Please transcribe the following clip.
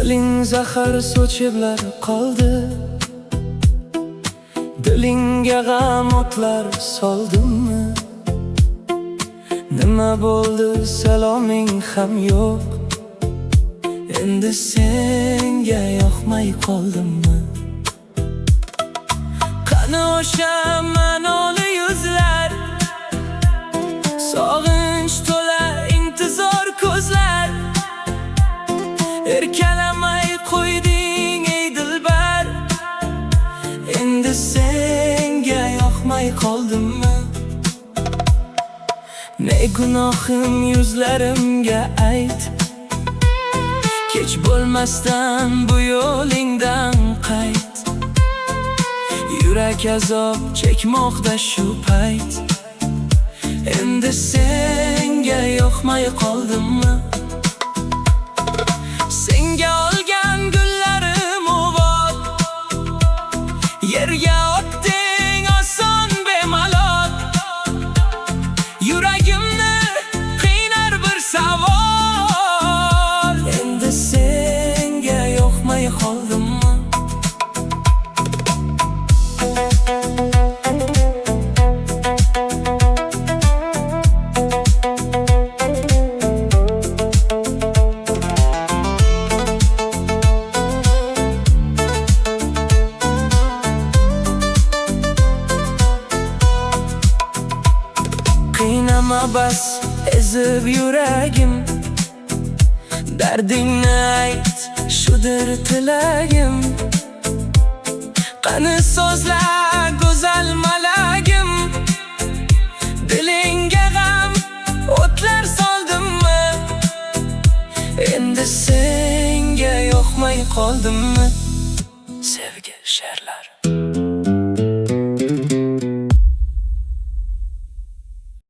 Diling zahar sochiblar qoldi, dilingga g'am o'tlar soldimmi? Nima bo'ldi, saloming ham yo'q, endi senga yoqmay qoldimmi? Qani o'sha ma'noli yuzlar, sog'inch to'la intizor ko'zlar, erkalamay qo'yding ey dilbar, endi senga yoqmay qoldimmi? Ne gunohim yuzlarimga ayt, kech bo'lmasdan bu yo'lingdan qayt. Yurak azob chekmoqda shu payt, endi senga yoqmay qoldimmi? Senga olgan gullarim obod, yerga otding oson bemalol. Yuragimni qiynar bir savol, endi senga yoqmay qoldimmi? Qiynama bas ezib yuragim, dardingni ayt, shudir tilagim. Qani so'zlar go'zal malagim, dilingga g'am o'tlar soldimmi? Endi senga yoqmay qoldimmi? Sevgi she'rlar.